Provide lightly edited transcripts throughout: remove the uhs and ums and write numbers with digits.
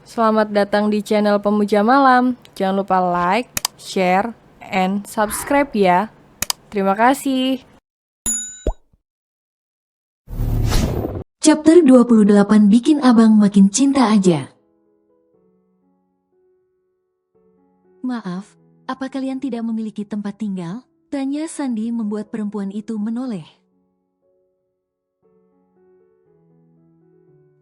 Selamat datang di channel Pemuja Malam. Jangan lupa like, share, and subscribe ya. Terima kasih. Chapter 28 bikin abang makin cinta aja. Maaf, apa kalian tidak memiliki tempat tinggal? Tanya Sandi membuat perempuan itu menoleh.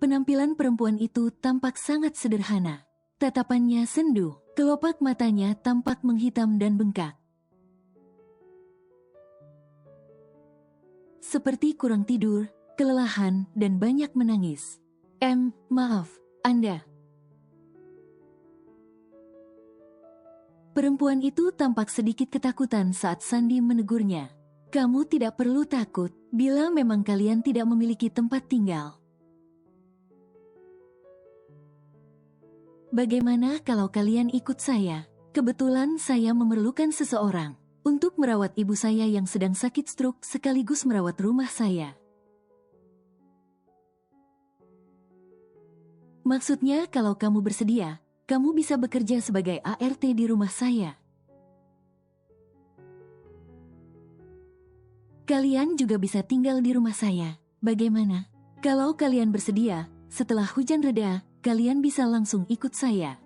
Penampilan perempuan itu tampak sangat sederhana. Tatapannya sendu, kelopak matanya tampak menghitam dan bengkak. Seperti kurang tidur, kelelahan, dan banyak menangis. Maaf, Anda. Perempuan itu tampak sedikit ketakutan saat Sandi menegurnya. Kamu tidak perlu takut, bila memang kalian tidak memiliki tempat tinggal. Bagaimana kalau kalian ikut saya? Kebetulan saya memerlukan seseorang untuk merawat ibu saya yang sedang sakit stroke sekaligus merawat rumah saya. Maksudnya kalau kamu bersedia, kamu bisa bekerja sebagai ART di rumah saya. Kalian juga bisa tinggal di rumah saya. Bagaimana? Kalau kalian bersedia, setelah hujan reda, kalian bisa langsung ikut saya.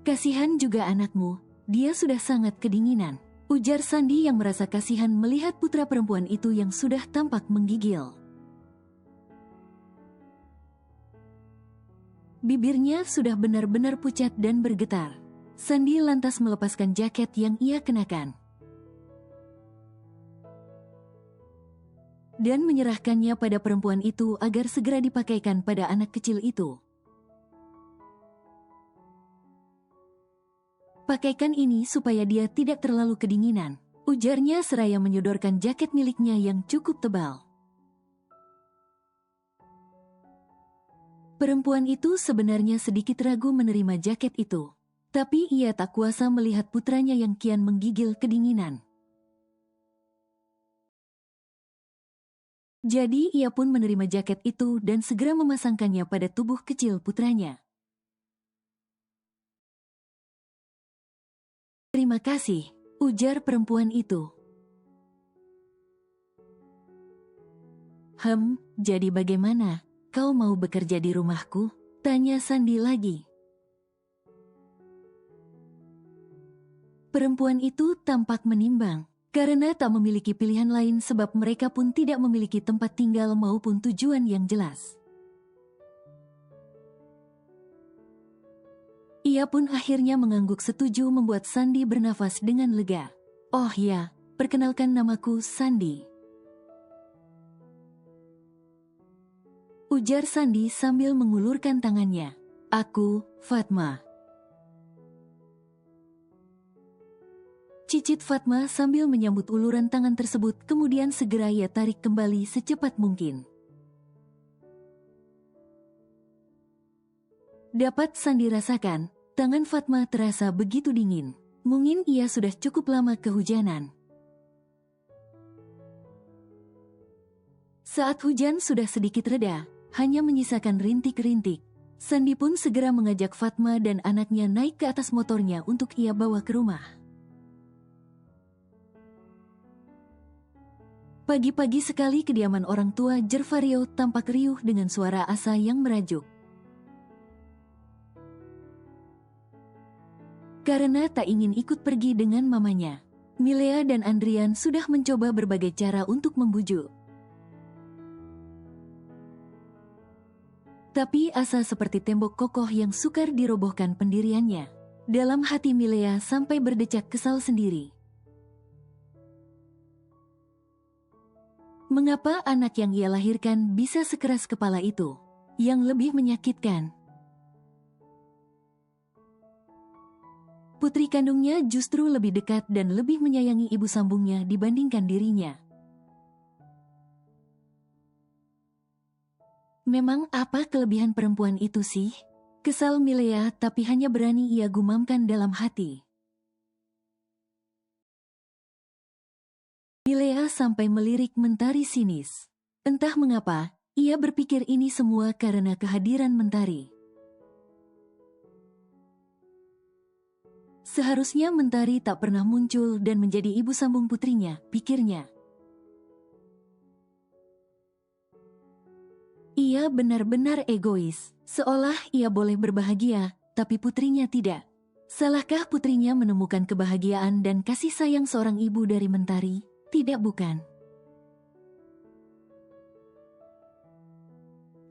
Kasihan juga anakmu, dia sudah sangat kedinginan. Ujar Sandi yang merasa kasihan melihat putra perempuan itu yang sudah tampak menggigil. Bibirnya sudah benar-benar pucat dan bergetar. Sandi lantas melepaskan jaket yang ia kenakan dan menyerahkannya pada perempuan itu agar segera dipakaikan pada anak kecil itu. Pakaikan ini supaya dia tidak terlalu kedinginan, ujarnya seraya menyodorkan jaket miliknya yang cukup tebal. Perempuan itu sebenarnya sedikit ragu menerima jaket itu, tapi ia tak kuasa melihat putranya yang kian menggigil kedinginan. Jadi ia pun menerima jaket itu dan segera memasangkannya pada tubuh kecil putranya. Terima kasih, ujar perempuan itu. Jadi bagaimana? Kau mau bekerja di rumahku? Tanya Sandi lagi. Perempuan itu tampak menimbang, karena tak memiliki pilihan lain sebab mereka pun tidak memiliki tempat tinggal maupun tujuan yang jelas. Ia pun akhirnya mengangguk setuju membuat Sandi bernafas dengan lega. Oh ya, perkenalkan namaku Sandi. Ujar Sandi sambil mengulurkan tangannya. Aku, Fatma. Cicit Fatma sambil menyambut uluran tangan tersebut kemudian segera ia tarik kembali secepat mungkin. Dapat Sandi rasakan, tangan Fatma terasa begitu dingin. Mungkin ia sudah cukup lama kehujanan. Saat hujan sudah sedikit reda, hanya menyisakan rintik-rintik, Sandi pun segera mengajak Fatma dan anaknya naik ke atas motornya untuk ia bawa ke rumah. Pagi-pagi sekali kediaman orang tua Gervario tampak riuh dengan suara Asa yang merajuk. Karena tak ingin ikut pergi dengan mamanya, Milea dan Andrian sudah mencoba berbagai cara untuk membujuk. Tapi Asa seperti tembok kokoh yang sukar dirobohkan pendiriannya. Dalam hati Milea sampai berdecak kesal sendiri. Mengapa anak yang ia lahirkan bisa sekeras kepala itu? Yang lebih menyakitkan, putri kandungnya justru lebih dekat dan lebih menyayangi ibu sambungnya dibandingkan dirinya. Memang apa kelebihan perempuan itu sih? Kesal Milea tapi hanya berani ia gumamkan dalam hati. Milea sampai melirik mentari sinis. Entah mengapa, Ia berpikir ini semua karena kehadiran Mentari. Seharusnya Mentari tak pernah muncul dan menjadi ibu sambung putrinya, pikirnya. Ia benar-benar egois, seolah ia boleh berbahagia, tapi putrinya tidak. Salahkah putrinya menemukan kebahagiaan dan kasih sayang seorang ibu dari Mentari? Tidak, bukan.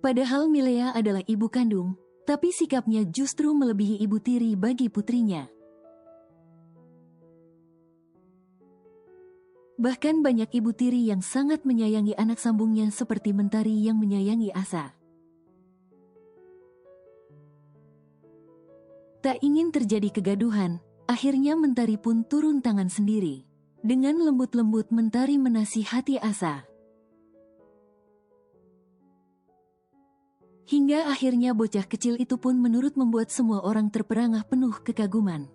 Padahal Milea adalah ibu kandung, tapi sikapnya justru melebihi ibu tiri bagi putrinya. Bahkan banyak ibu tiri yang sangat menyayangi anak sambungnya seperti Mentari yang menyayangi Asa. Tak ingin terjadi kegaduhan, akhirnya Mentari pun turun tangan sendiri. Dengan lembut-lembut Mentari menasihati Asa. Hingga akhirnya bocah kecil itu pun menurut membuat semua orang terperangah penuh kekaguman.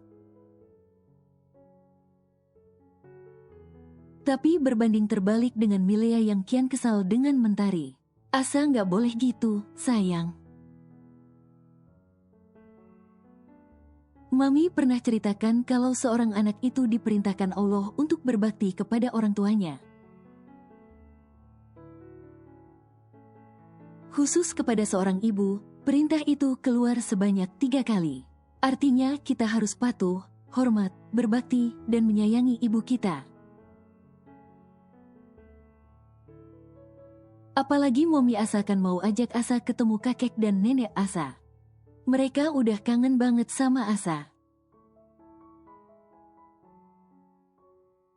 Tapi berbanding terbalik dengan Milea yang kian kesal dengan Mentari. Asa nggak boleh gitu, sayang. Mami pernah ceritakan kalau seorang anak itu diperintahkan Allah untuk berbakti kepada orang tuanya. Khusus kepada seorang ibu, perintah itu keluar sebanyak 3 kali. Artinya kita harus patuh, hormat, berbakti, dan menyayangi ibu kita. Apalagi Momi Asa kan mau ajak Asa ketemu kakek dan nenek Asa. Mereka udah kangen banget sama Asa.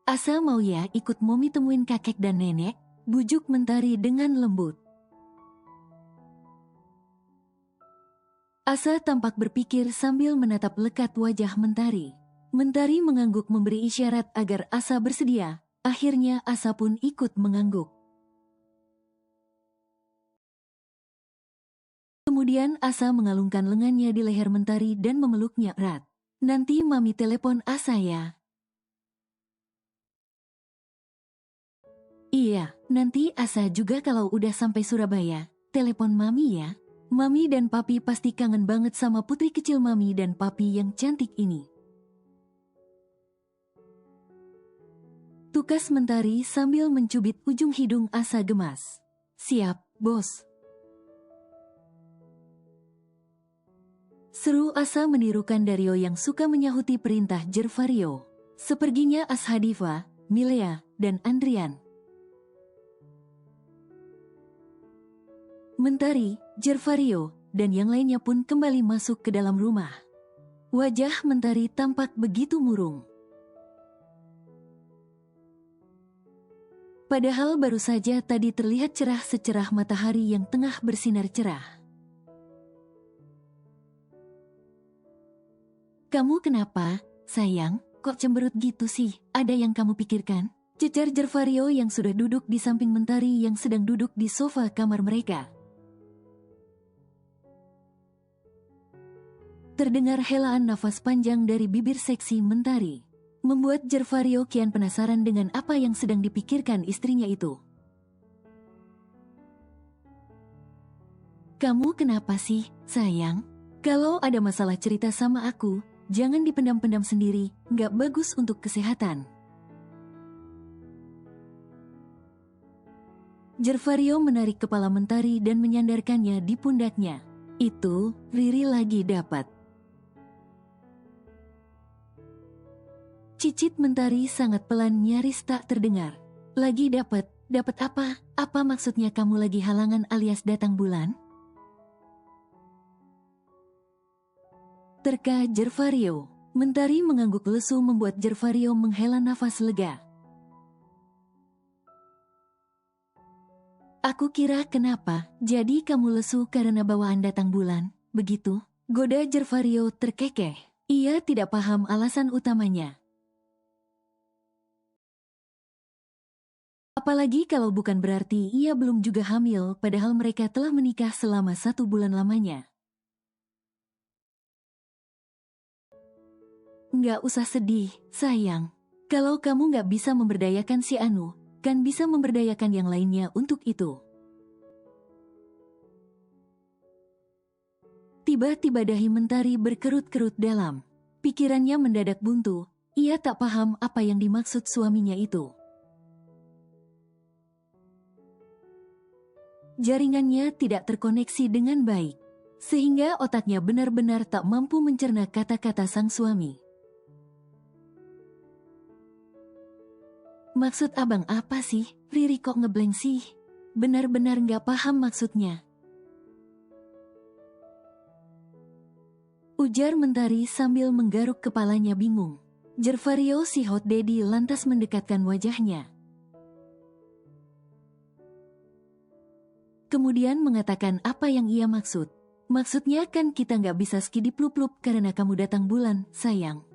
Asa mau ya ikut Momi temuin kakek dan nenek, bujuk Mentari dengan lembut. Asa tampak berpikir sambil menatap lekat wajah Mentari. Mentari mengangguk memberi isyarat agar Asa bersedia. Akhirnya Asa pun ikut mengangguk. Kemudian Asa mengalungkan lengannya di leher Mentari dan memeluknya erat. Nanti Mami telepon Asa ya. Iya, nanti Asa juga kalau udah sampai Surabaya, telepon Mami ya. Mami dan Papi pasti kangen banget sama putri kecil Mami dan Papi yang cantik ini. Tukas Mentari sambil mencubit ujung hidung Asa gemas. Siap, bos. Seru Asa menirukan Dario yang suka menyahuti perintah Jervario. Seperginya Ashadiva, Milea, dan Andrian. Mentari, Jervario, dan yang lainnya pun kembali masuk ke dalam rumah. Wajah Mentari tampak begitu murung. Padahal baru saja tadi terlihat cerah secerah matahari yang tengah bersinar cerah. Kamu kenapa, sayang? Kok cemberut gitu sih? Ada yang kamu pikirkan? Cecar Jervario yang sudah duduk di samping Mentari yang sedang duduk di sofa kamar mereka. Terdengar helaan nafas panjang dari bibir seksi Mentari, membuat Jervario kian penasaran dengan apa yang sedang dipikirkan istrinya itu. Kamu kenapa sih, sayang? Kalau ada masalah cerita sama aku, jangan dipendam-pendam sendiri, nggak bagus untuk kesehatan. Jervario menarik kepala Mentari dan menyandarkannya di pundaknya. Itu, Riri lagi dapat. Cicit Mentari sangat pelan nyaris tak terdengar. Lagi dapat apa? Apa maksudnya kamu lagi halangan alias datang bulan? Terka Jervario. Mentari mengangguk lesu membuat Jervario menghela nafas lega. Aku kira kenapa, jadi kamu lesu karena bawaan datang bulan, begitu? Goda Jervario terkekeh. Ia tidak paham alasan utamanya. Apalagi kalau bukan berarti ia belum juga hamil, padahal mereka telah menikah selama 1 bulan lamanya. Nggak usah sedih, sayang. Kalau kamu nggak bisa memberdayakan si Anu, kan bisa memberdayakan yang lainnya untuk itu. Tiba-tiba dahi Mentari berkerut-kerut dalam. Pikirannya mendadak buntu, ia tak paham apa yang dimaksud suaminya itu. Jaringannya tidak terkoneksi dengan baik, sehingga otaknya benar-benar tak mampu mencerna kata-kata sang suami. Maksud abang apa sih? Riri kok ngeblank sih? Benar-benar nggak paham maksudnya. Ujar Mentari sambil menggaruk kepalanya bingung. Gervario si hot daddy lantas mendekatkan wajahnya. Kemudian mengatakan apa yang ia maksud. Maksudnya kan kita nggak bisa skidiplup-lup karena kamu datang bulan, sayang.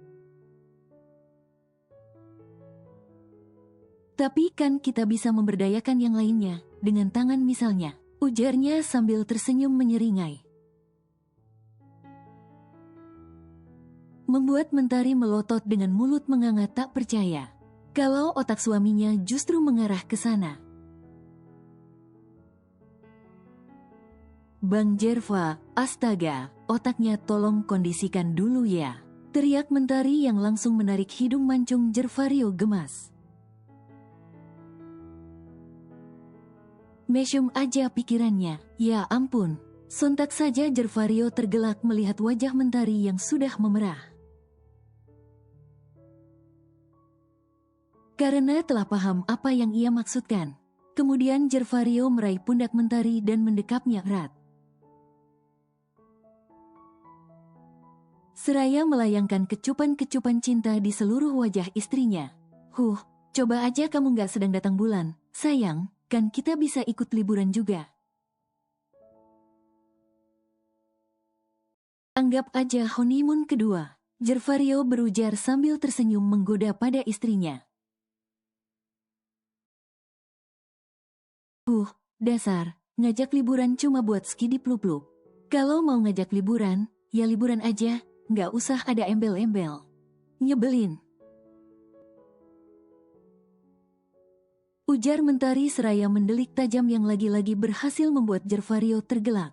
Tapi kan kita bisa memberdayakan yang lainnya, dengan tangan misalnya. Ujarnya sambil tersenyum menyeringai. Membuat Mentari melotot dengan mulut menganga tak percaya. Kalau otak suaminya justru mengarah ke sana. Bang Jerva, astaga, otaknya tolong kondisikan dulu ya. Teriak Mentari yang langsung menarik hidung mancung Gervario gemas. Mesyum aja pikirannya, ya ampun. Sontak saja Gervario tergelak melihat wajah Mentari yang sudah memerah. Karena telah paham apa yang ia maksudkan. Kemudian Gervario meraih pundak Mentari dan mendekapnya erat. Seraya melayangkan kecupan-kecupan cinta di seluruh wajah istrinya. Coba aja kamu gak sedang datang bulan, sayang, kan kita bisa ikut liburan juga. Anggap aja honeymoon kedua, Gervario berujar sambil tersenyum menggoda pada istrinya. Dasar, ngajak liburan cuma buat skidiplup-lup. Kalau mau ngajak liburan, ya liburan aja. Nggak usah ada embel-embel. Nyebelin. Ujar Mentari seraya mendelik tajam yang lagi-lagi berhasil membuat Gervario tergelak.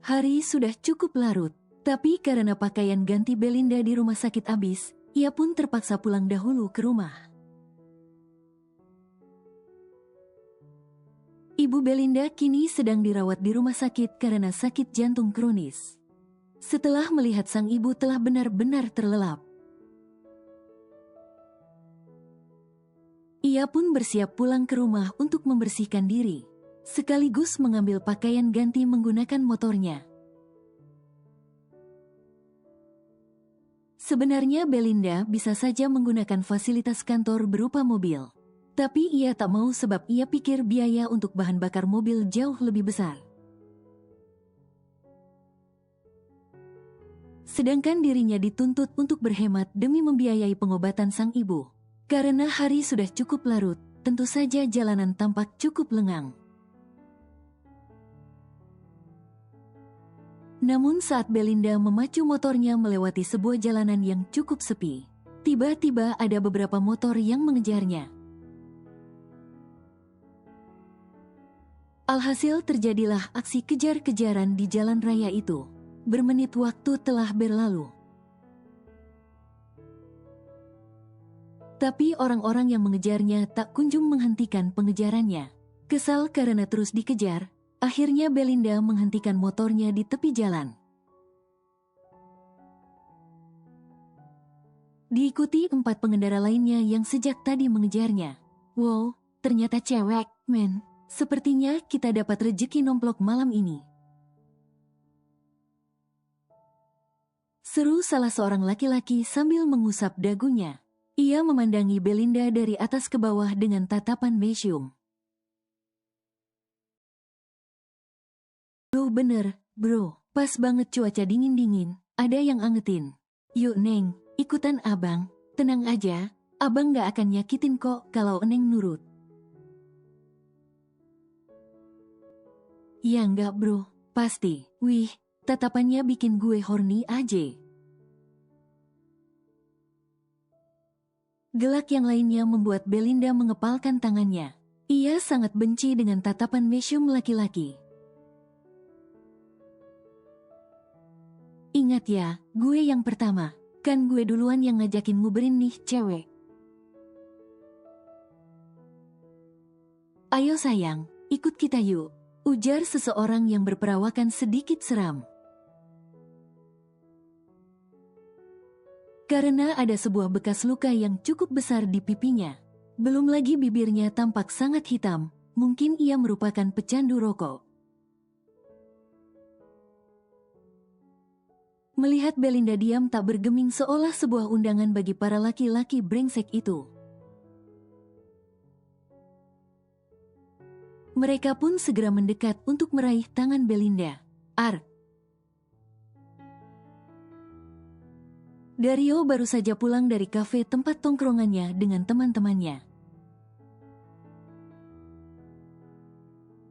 Hari sudah cukup larut, tapi karena pakaian ganti Belinda di rumah sakit habis, ia pun terpaksa pulang dahulu ke rumah. Ibu Belinda kini sedang dirawat di rumah sakit karena sakit jantung kronis. Setelah melihat sang ibu telah benar-benar terlelap, ia pun bersiap pulang ke rumah untuk membersihkan diri, sekaligus mengambil pakaian ganti menggunakan motornya. Sebenarnya Belinda bisa saja menggunakan fasilitas kantor berupa mobil. Tapi ia tak mau sebab ia pikir biaya untuk bahan bakar mobil jauh lebih besar. Sedangkan dirinya dituntut untuk berhemat demi membiayai pengobatan sang ibu. Karena hari sudah cukup larut, tentu saja jalanan tampak cukup lengang. Namun saat Belinda memacu motornya melewati sebuah jalanan yang cukup sepi, tiba-tiba ada beberapa motor yang mengejarnya. Alhasil terjadilah aksi kejar-kejaran di jalan raya itu. Bermenit waktu telah berlalu. Tapi orang-orang yang mengejarnya tak kunjung menghentikan pengejarannya. Kesal karena terus dikejar, akhirnya Belinda menghentikan motornya di tepi jalan. Diikuti 4 pengendara lainnya yang sejak tadi mengejarnya. Wow, ternyata cewek, men. Sepertinya kita dapat rejeki nomplok malam ini. Seru salah seorang laki-laki sambil mengusap dagunya. Ia memandangi Belinda dari atas ke bawah dengan tatapan mesyum. Bener, bro. Pas banget cuaca dingin-dingin. Ada yang angetin. Yuk Neng, ikutan abang. Tenang aja, abang gak akan nyakitin kok kalau Neng nurut. Ya enggak bro, pasti. Wih, tatapannya bikin gue horny aja. Gelak yang lainnya membuat Belinda mengepalkan tangannya. Ia sangat benci dengan tatapan mesum laki-laki. Ingat ya, gue yang pertama. Kan gue duluan yang ngajakin nguberin nih cewek. Ayo sayang, ikut kita yuk, ujar seseorang yang berperawakan sedikit seram. Karena ada sebuah bekas luka yang cukup besar di pipinya. Belum lagi bibirnya tampak sangat hitam, mungkin ia merupakan pecandu rokok. Melihat Belinda diam tak bergeming seolah sebuah undangan bagi para laki-laki brengsek itu. Mereka pun segera mendekat untuk meraih tangan Belinda. Dario baru saja pulang dari kafe tempat tongkrongannya dengan teman-temannya.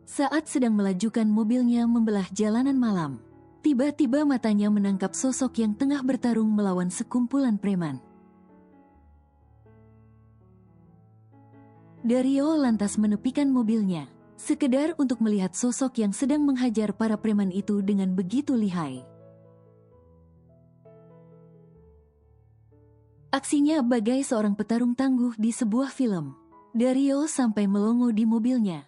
Saat sedang melajukan mobilnya membelah jalanan malam, tiba-tiba matanya menangkap sosok yang tengah bertarung melawan sekumpulan preman. Dario lantas menepikan mobilnya, sekedar untuk melihat sosok yang sedang menghajar para preman itu dengan begitu lihai. Aksinya bagai seorang petarung tangguh di sebuah film. Dario sampai melongo di mobilnya.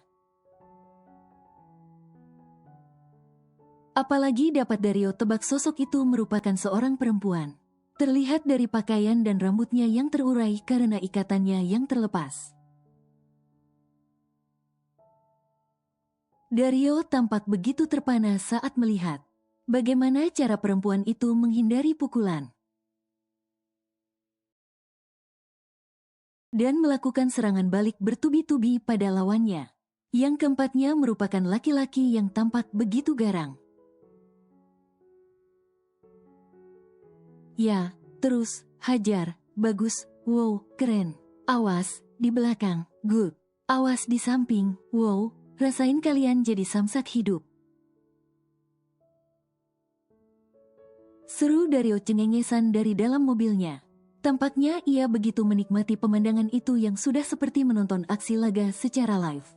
Apalagi dapat Dario tebak sosok itu merupakan seorang perempuan. Terlihat dari pakaian dan rambutnya yang terurai karena ikatannya yang terlepas. Dario tampak begitu terpana saat melihat bagaimana cara perempuan itu menghindari pukulan dan melakukan serangan balik bertubi-tubi pada lawannya. Yang keempatnya merupakan laki-laki yang tampak begitu garang. Ya, terus, hajar, bagus, wow, keren. Awas, di belakang, good. Awas di samping, wow, rasain kalian jadi samsak hidup. Seru Dario cengengesan dari dalam mobilnya. Tampaknya ia begitu menikmati pemandangan itu yang sudah seperti menonton aksi laga secara live.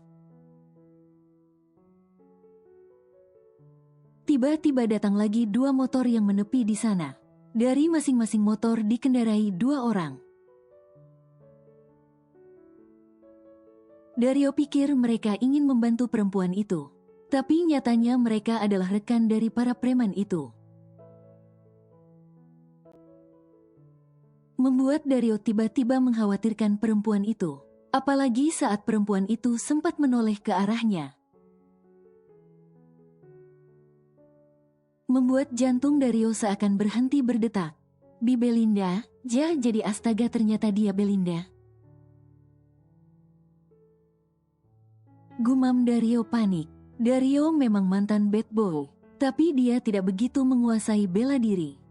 Tiba-tiba datang lagi dua motor yang menepi di sana. Dari masing-masing motor dikendarai dua orang. Dario pikir mereka ingin membantu perempuan itu. Tapi nyatanya mereka adalah rekan dari para preman itu. Membuat Dario tiba-tiba mengkhawatirkan perempuan itu. Apalagi saat perempuan itu sempat menoleh ke arahnya. Membuat jantung Dario seakan berhenti berdetak. Bi Belinda, jadi astaga ternyata dia Belinda. Gumam Dario panik. Dario memang mantan bad boy, tapi dia tidak begitu menguasai bela diri.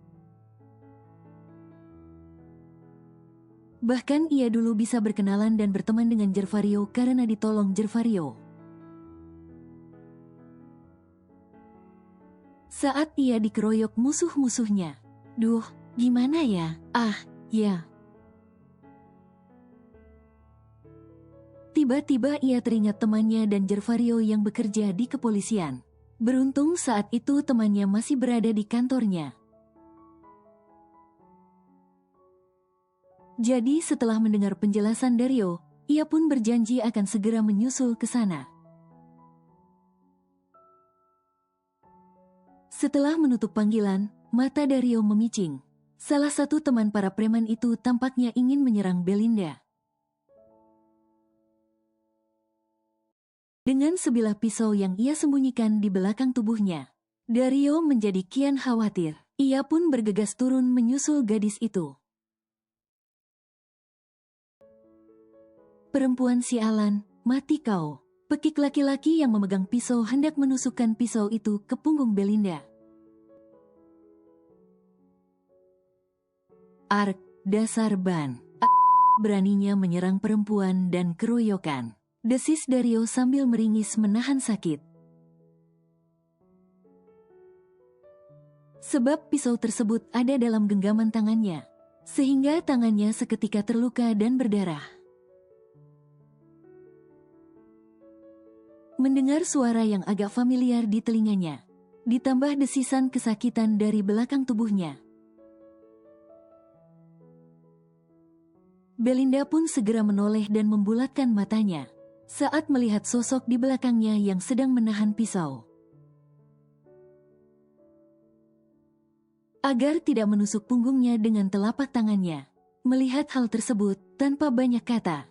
Bahkan ia dulu bisa berkenalan dan berteman dengan Gervario karena ditolong Gervario. Saat ia dikeroyok musuh-musuhnya. Duh, gimana ya? Ya. Tiba-tiba ia teringat temannya dan Gervario yang bekerja di kepolisian. Beruntung saat itu temannya masih berada di kantornya. Jadi setelah mendengar penjelasan Dario, ia pun berjanji akan segera menyusul ke sana. Setelah menutup panggilan, mata Dario memicing. Salah satu teman para preman itu tampaknya ingin menyerang Belinda. Dengan sebilah pisau yang ia sembunyikan di belakang tubuhnya, Dario menjadi kian khawatir. Ia pun bergegas turun menyusul gadis itu. Perempuan sialan, mati kau. Pekik laki-laki yang memegang pisau hendak menusukkan pisau itu ke punggung Belinda. Dasar ban. Beraninya menyerang perempuan dan keroyokan. Desis Dario sambil meringis menahan sakit. Sebab pisau tersebut ada dalam genggaman tangannya, sehingga tangannya seketika terluka dan berdarah. Mendengar suara yang agak familiar di telinganya, ditambah desisan kesakitan dari belakang tubuhnya. Belinda pun segera menoleh dan membulatkan matanya saat melihat sosok di belakangnya yang sedang menahan pisau. Agar tidak menusuk punggungnya dengan telapak tangannya, melihat hal tersebut tanpa banyak kata,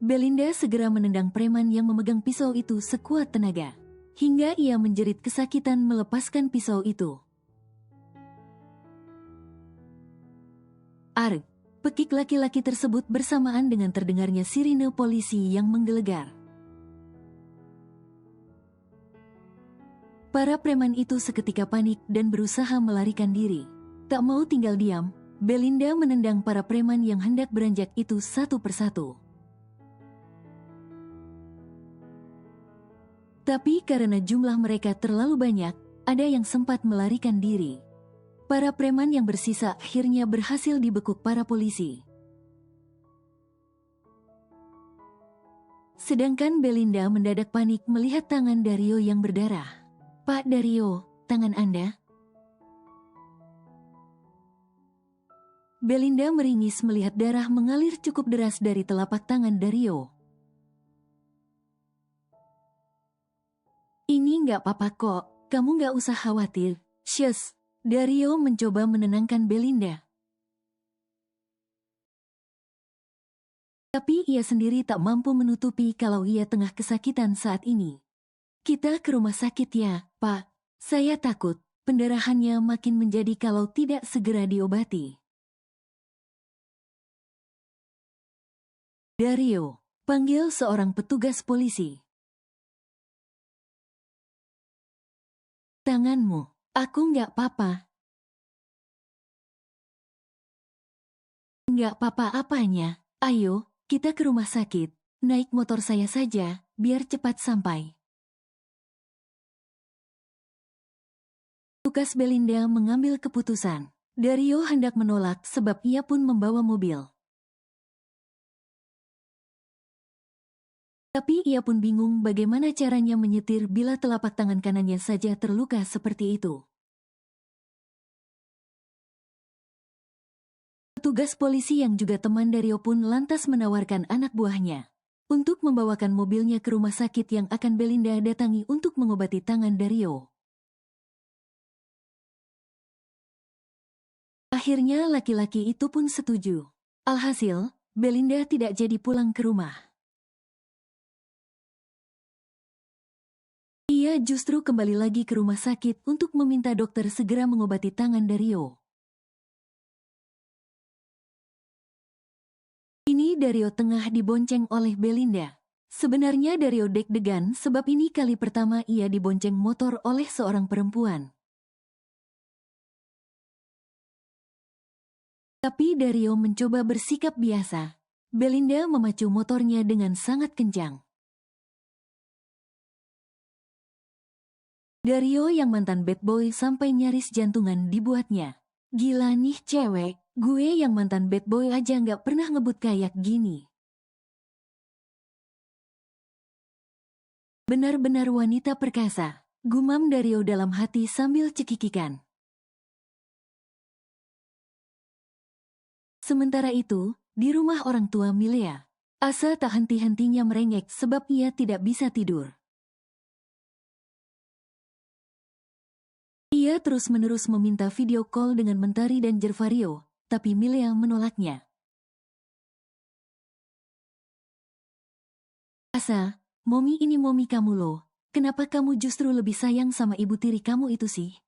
Belinda segera menendang preman yang memegang pisau itu sekuat tenaga, hingga ia menjerit kesakitan melepaskan pisau itu. Arg! Pekik laki-laki tersebut bersamaan dengan terdengarnya sirine polisi yang menggelegar. Para preman itu seketika panik dan berusaha melarikan diri. Tak mau tinggal diam, Belinda menendang para preman yang hendak beranjak itu satu persatu. Tapi karena jumlah mereka terlalu banyak, ada yang sempat melarikan diri. Para preman yang bersisa akhirnya berhasil dibekuk para polisi. Sedangkan Belinda mendadak panik melihat tangan Dario yang berdarah. "Pak Dario, tangan Anda?" Belinda meringis melihat darah mengalir cukup deras dari telapak tangan Dario. "Ini nggak apa-apa kok, kamu nggak usah khawatir." "Shush." Dario mencoba menenangkan Belinda. Tapi ia sendiri tak mampu menutupi kalau ia tengah kesakitan saat ini. "Kita ke rumah sakit ya, Pak. Saya takut pendarahannya makin menjadi kalau tidak segera diobati." "Dario," panggil seorang petugas polisi. "Tanganmu." "Aku nggak apa-apa." "Nggak apa-apa apanya? Ayo, kita ke rumah sakit. Naik motor saya saja, biar cepat sampai." Tukas Belinda mengambil keputusan. Dario hendak menolak sebab ia pun membawa mobil. Tapi ia pun bingung bagaimana caranya menyetir bila telapak tangan kanannya saja terluka seperti itu. Petugas polisi yang juga teman Dario pun lantas menawarkan anak buahnya untuk membawakan mobilnya ke rumah sakit yang akan Belinda datangi untuk mengobati tangan Dario. Akhirnya laki-laki itu pun setuju. Alhasil, Belinda tidak jadi pulang ke rumah. Ia justru kembali lagi ke rumah sakit untuk meminta dokter segera mengobati tangan Dario. Ini Dario tengah dibonceng oleh Belinda. Sebenarnya Dario deg-degan sebab ini kali pertama ia dibonceng motor oleh seorang perempuan. Tapi Dario mencoba bersikap biasa. Belinda memacu motornya dengan sangat kencang. Dario yang mantan bad boy sampai nyaris jantungan dibuatnya. "Gila nih cewek, gue yang mantan bad boy aja nggak pernah ngebut kayak gini. Benar-benar wanita perkasa," gumam Dario dalam hati sambil cekikikan. Sementara itu, di rumah orang tua Milea, Asa tak henti-hentinya merengek sebab ia tidak bisa tidur. Ia terus-menerus meminta video call dengan Mentari dan Gervario, tapi Milea menolaknya. "Asa, Momi ini Momi kamu loh. Kenapa kamu justru lebih sayang sama ibu tiri kamu itu sih?"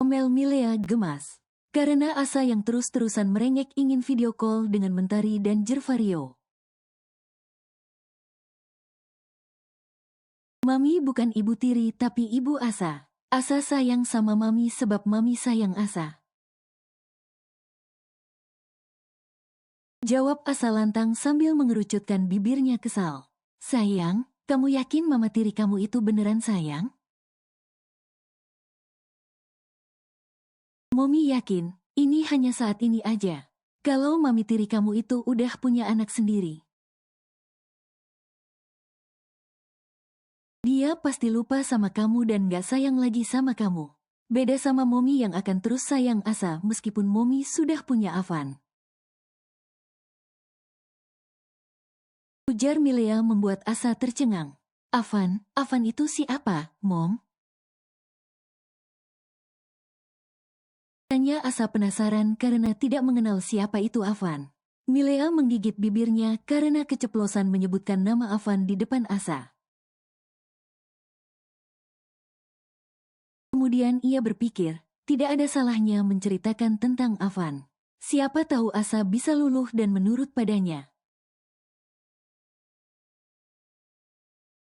Omel Milea gemas. Karena Asa yang terus-terusan merengek ingin video call dengan Mentari dan Gervario. "Mami bukan ibu tiri tapi ibu Asa. Asa sayang sama Mami sebab Mami sayang Asa." Jawab Asa lantang sambil mengerucutkan bibirnya kesal. "Sayang, kamu yakin mama tiri kamu itu beneran sayang?" "Momi yakin, ini hanya saat ini aja. Kalau mami tiri kamu itu udah punya anak sendiri. Dia pasti lupa sama kamu dan gak sayang lagi sama kamu. Beda sama Momi yang akan terus sayang Asa meskipun Momi sudah punya Afan. Ujar Milea membuat Asa tercengang. Afan itu siapa, Mom? Tanya Asa penasaran karena tidak mengenal siapa itu Afan. Milea menggigit bibirnya karena keceplosan menyebutkan nama Afan di depan Asa. Kemudian ia berpikir, tidak ada salahnya menceritakan tentang Afan. Siapa tahu Asa bisa luluh dan menurut padanya.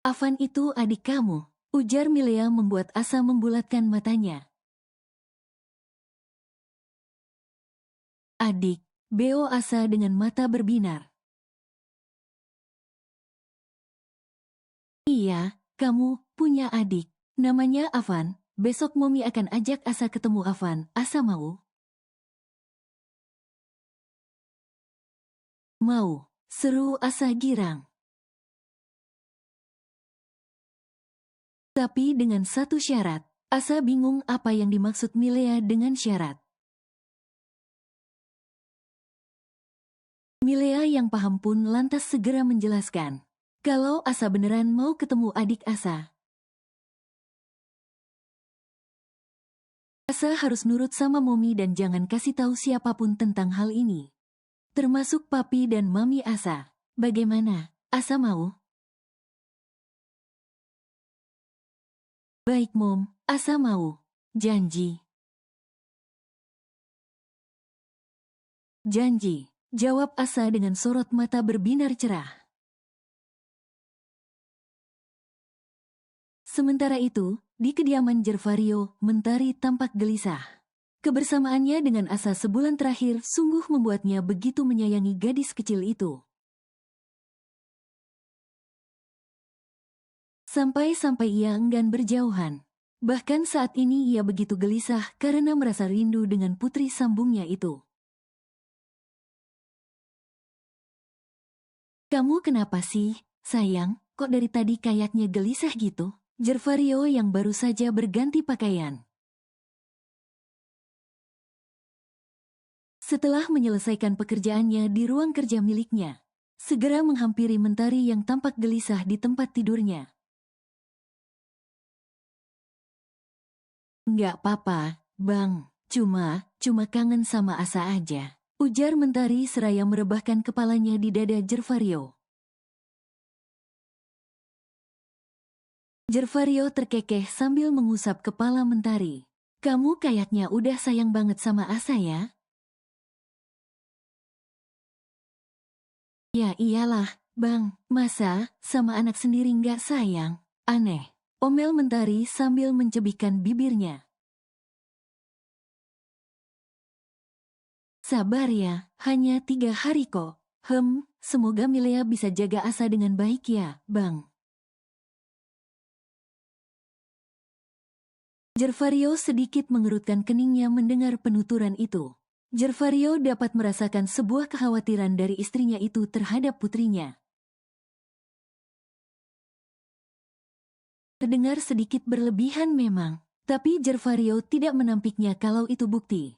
Afan itu adik kamu, ujar Milea membuat Asa membulatkan matanya. Adik, beo Asa dengan mata berbinar. Iya, kamu punya adik. Namanya Afan. Besok Momi akan ajak Asa ketemu Afan. Asa mau? Mau, seru Asa girang. Tapi dengan satu syarat. Asa bingung apa yang dimaksud Milea dengan syarat. Milea yang paham pun lantas segera menjelaskan. Kalau Asa beneran mau ketemu adik Asa. Asa harus nurut sama Momi dan jangan kasih tahu siapapun tentang hal ini. Termasuk papi dan mami Asa. Bagaimana? Asa mau? Baik Mom, Asa mau. Janji. Janji, jawab Asa dengan sorot mata berbinar cerah. Sementara itu, di kediaman Jervario, Mentari tampak gelisah. Kebersamaannya dengan Asa sebulan terakhir sungguh membuatnya begitu menyayangi gadis kecil itu. Sampai-sampai ia enggan berjauhan. Bahkan saat ini ia begitu gelisah karena merasa rindu dengan putri sambungnya itu. Kamu kenapa sih, sayang? Kok dari tadi kayaknya gelisah gitu? Jervario yang baru saja berganti pakaian. Setelah menyelesaikan pekerjaannya di ruang kerja miliknya, segera menghampiri Mentari yang tampak gelisah di tempat tidurnya. Nggak apa-apa, Bang. Cuma kangen sama Asa aja. Ujar Mentari seraya merebahkan kepalanya di dada Jervario. Jervario terkekeh sambil mengusap kepala Mentari. Kamu kayaknya udah sayang banget sama Asa ya? Ya iyalah, Bang. Masa sama anak sendiri nggak sayang? Aneh. Omel Mentari sambil mencebihkan bibirnya. Sabar ya, hanya 3 hari kok. Semoga Milea bisa jaga Asa dengan baik ya, Bang. Jervario sedikit mengerutkan keningnya mendengar penuturan itu. Jervario dapat merasakan sebuah kekhawatiran dari istrinya itu terhadap putrinya. Terdengar sedikit berlebihan memang, tapi Jervario tidak menampiknya kalau itu bukti.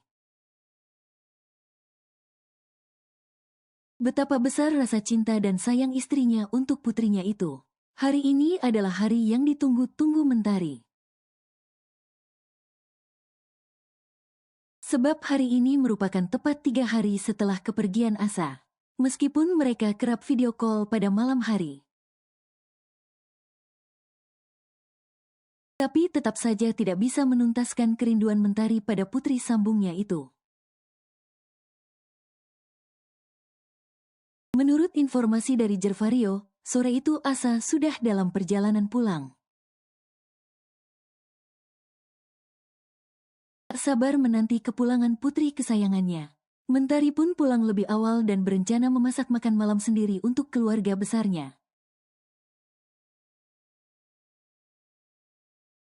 Betapa besar rasa cinta dan sayang istrinya untuk putrinya itu. Hari ini adalah hari yang ditunggu-tunggu Mentari. Sebab hari ini merupakan tepat 3 hari setelah kepergian Asa. Meskipun mereka kerap video call pada malam hari. Tapi tetap saja tidak bisa menuntaskan kerinduan Mentari pada putri sambungnya itu. Menurut informasi dari Jervario, sore itu Asa sudah dalam perjalanan pulang. Tak sabar menanti kepulangan putri kesayangannya. Mentari pun pulang lebih awal dan berencana memasak makan malam sendiri untuk keluarga besarnya.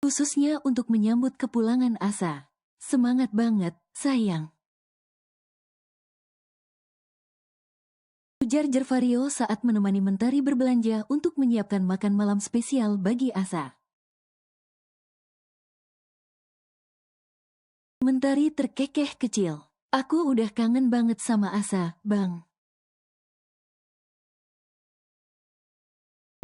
Khususnya untuk menyambut kepulangan Asa. Semangat banget, sayang. Ujar Jervario saat menemani Mentari berbelanja untuk menyiapkan makan malam spesial bagi Asa. Mentari terkekeh kecil. Aku udah kangen banget sama Asa, Bang.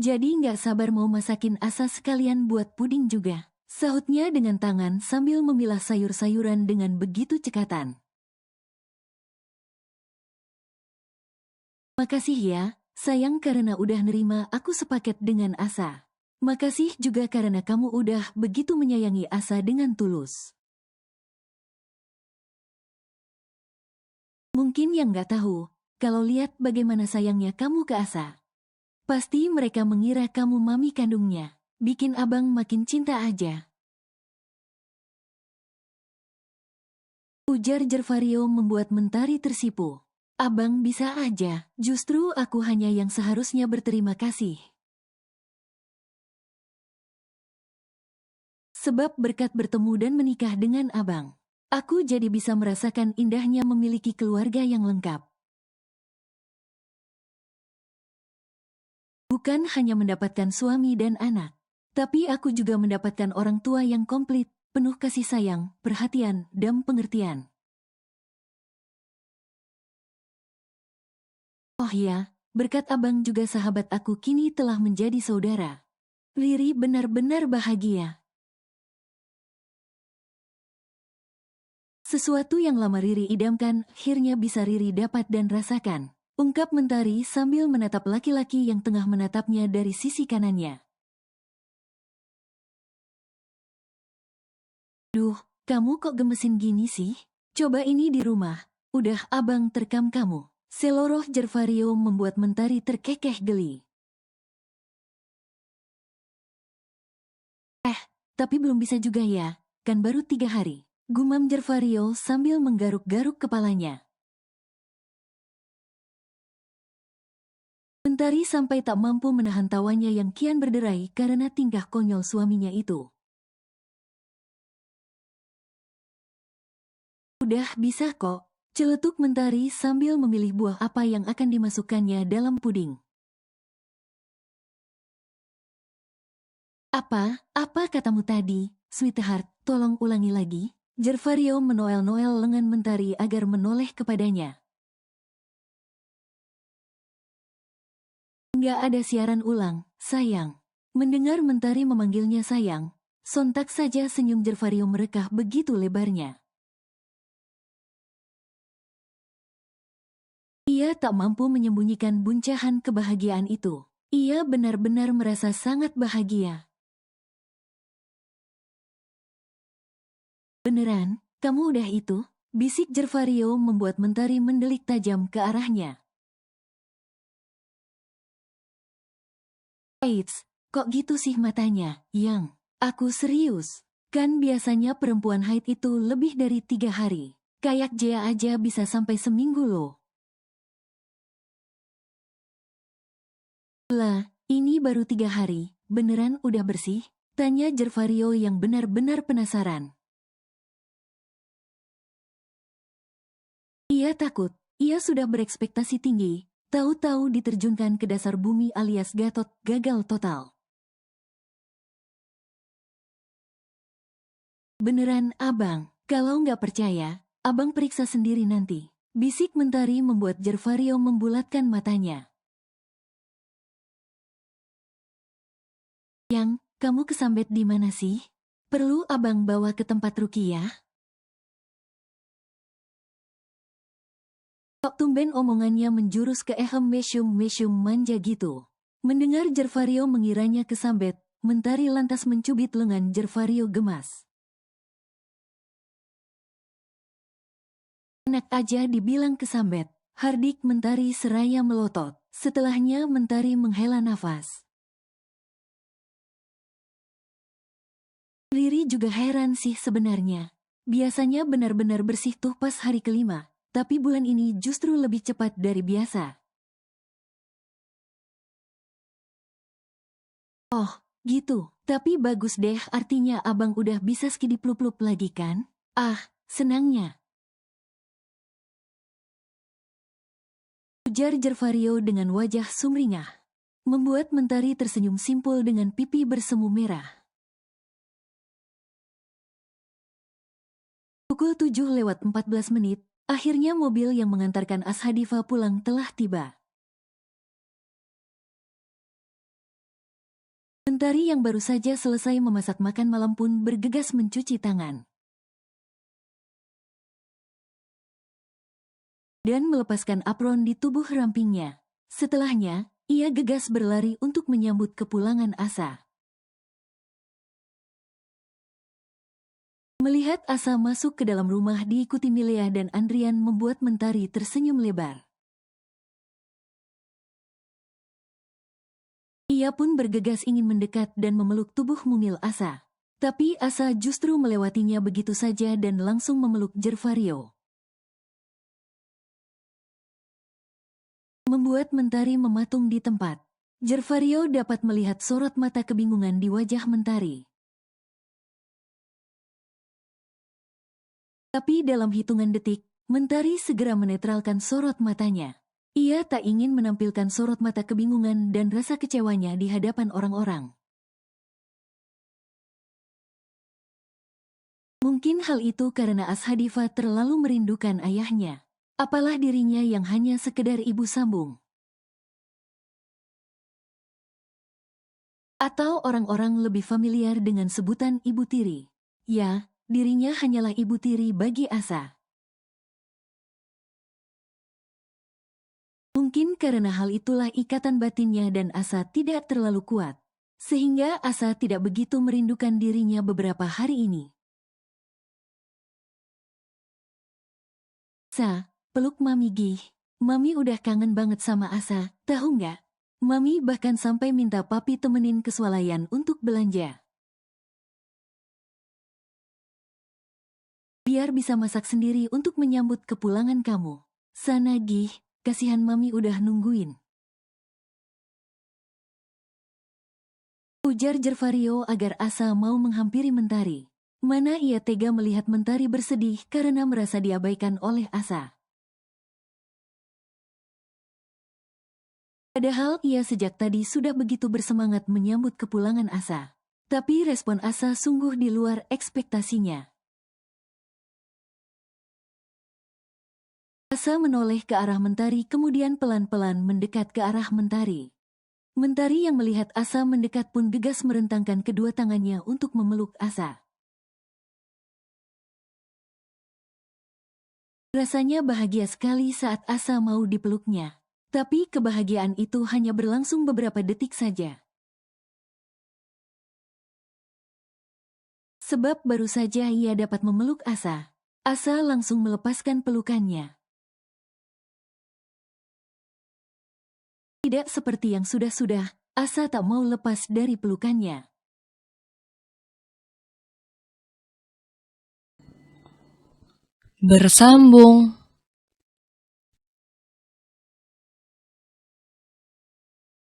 Jadi nggak sabar mau masakin Asa sekalian buat puding juga. Sahutnya dengan tangan sambil memilah sayur-sayuran dengan begitu cekatan. Makasih ya, sayang karena udah nerima aku sepaket dengan Asa. Makasih juga karena kamu udah begitu menyayangi Asa dengan tulus. Mungkin yang nggak tahu, kalau lihat bagaimana sayangnya kamu ke Asa. Pasti mereka mengira kamu mami kandungnya. Bikin abang makin cinta aja. Ujar Jervario membuat Mentari tersipu. Abang bisa aja, justru aku hanya yang seharusnya berterima kasih. Sebab berkat bertemu dan menikah dengan abang, aku jadi bisa merasakan indahnya memiliki keluarga yang lengkap. Bukan hanya mendapatkan suami dan anak, tapi aku juga mendapatkan orang tua yang komplit, penuh kasih sayang, perhatian, dan pengertian. Oh ya, berkat abang juga sahabat aku kini telah menjadi saudara. Riri benar-benar bahagia. Sesuatu yang lama Riri idamkan, akhirnya bisa Riri dapat dan rasakan. Ungkap Mentari sambil menatap laki-laki yang tengah menatapnya dari sisi kanannya. Duh, kamu kok gemesin gini sih? Coba ini di rumah, udah abang terkam kamu. Seloroh Jervario membuat Mentari terkekeh geli. Tapi belum bisa juga ya, kan baru 3 hari. Gumam Jervario sambil menggaruk-garuk kepalanya. Mentari sampai tak mampu menahan tawanya yang kian berderai karena tingkah konyol suaminya itu. Udah bisa kok, celetuk Mentari sambil memilih buah apa yang akan dimasukkannya dalam puding. Apa katamu tadi, sweetheart, tolong ulangi lagi. Jervario menoel-noel lengan Mentari agar menoleh kepadanya. Nggak ada siaran ulang, sayang. Mendengar Mentari memanggilnya sayang, sontak saja senyum Jervario merekah begitu lebarnya. Ia tak mampu menyembunyikan buncahan kebahagiaan itu. Ia benar-benar merasa sangat bahagia. Beneran, kamu udah itu? Bisik Jervario membuat Mentari mendelik tajam ke arahnya. Eits, kok gitu sih matanya, Yang? Aku serius. Kan biasanya perempuan haid itu lebih dari 3 hari. Kayak Jea aja bisa sampai seminggu loh. Lah, ini baru 3 hari, beneran udah bersih? Tanya Jervario yang benar-benar penasaran. Ia takut, ia sudah berekspektasi tinggi, tahu-tahu diterjunkan ke dasar bumi alias Gatot, gagal total. Beneran abang, kalau nggak percaya, abang periksa sendiri nanti. Bisik Mentari membuat Jervario membulatkan matanya. Yang, kamu kesambet di mana sih? Perlu abang bawa ke tempat ruqyah? Kok tumben omongannya menjurus ke mesum manja gitu. Mendengar Jervario mengiranya kesambet, Mentari lantas mencubit lengan Jervario gemas. Enak aja dibilang kesambet, hardik Mentari seraya melotot. Setelahnya Mentari menghela nafas. Riri juga heran sih sebenarnya. Biasanya benar-benar bersih tuh pas hari kelima, tapi bulan ini justru lebih cepat dari biasa. Oh, gitu. Tapi bagus deh, artinya abang udah bisa skidiplup-lup lagi kan? Ah, senangnya. ujar Jervario dengan wajah sumringah. Membuat Mentari tersenyum simpul dengan pipi bersemu merah. Pukul 7:14, akhirnya mobil yang mengantarkan Ashadifa pulang telah tiba. Mentari yang baru saja selesai memasak makan malam pun bergegas mencuci tangan. Dan melepaskan apron di tubuh rampingnya. Setelahnya, ia gegas berlari untuk menyambut kepulangan Asa. Melihat Asa masuk ke dalam rumah diikuti Milea dan Andrian membuat Mentari tersenyum lebar. Ia pun bergegas ingin mendekat dan memeluk tubuh mumil Asa. Tapi Asa justru melewatinya begitu saja dan langsung memeluk Jervario. Membuat Mentari mematung di tempat. Jervario dapat melihat sorot mata kebingungan di wajah Mentari. Tapi dalam hitungan detik, Mentari segera menetralkan sorot matanya. Ia tak ingin menampilkan sorot mata kebingungan dan rasa kecewanya di hadapan orang-orang. Mungkin hal itu karena Ashadifa terlalu merindukan ayahnya. Apalah dirinya yang hanya sekedar ibu sambung. Atau orang-orang lebih familiar dengan sebutan ibu tiri. Ya, dirinya hanyalah ibu tiri bagi Asa. Mungkin karena hal itulah ikatan batinnya dan Asa tidak terlalu kuat. Sehingga Asa tidak begitu merindukan dirinya beberapa hari ini. Sa, peluk Mami Gih. Mami udah kangen banget sama Asa, tahu nggak? Mami bahkan sampai minta papi temenin ke swalayan untuk belanja. Biar bisa masak sendiri untuk menyambut kepulangan kamu. Sana Gih, kasihan Mami udah nungguin. Ujar Jervario agar Asa mau menghampiri Mentari. Mana ia tega melihat Mentari bersedih karena merasa diabaikan oleh Asa. Padahal ia sejak tadi sudah begitu bersemangat menyambut kepulangan Asa. Tapi respon Asa sungguh di luar ekspektasinya. Asa menoleh ke arah Mentari kemudian pelan-pelan mendekat ke arah Mentari. Mentari yang melihat Asa mendekat pun gegas merentangkan kedua tangannya untuk memeluk Asa. Rasanya bahagia sekali saat Asa mau dipeluknya. Tapi kebahagiaan itu hanya berlangsung beberapa detik saja. Sebab baru saja ia dapat memeluk Asa. Asa langsung melepaskan pelukannya. Tidak seperti yang sudah-sudah, Asa tak mau lepas dari pelukannya. Bersambung.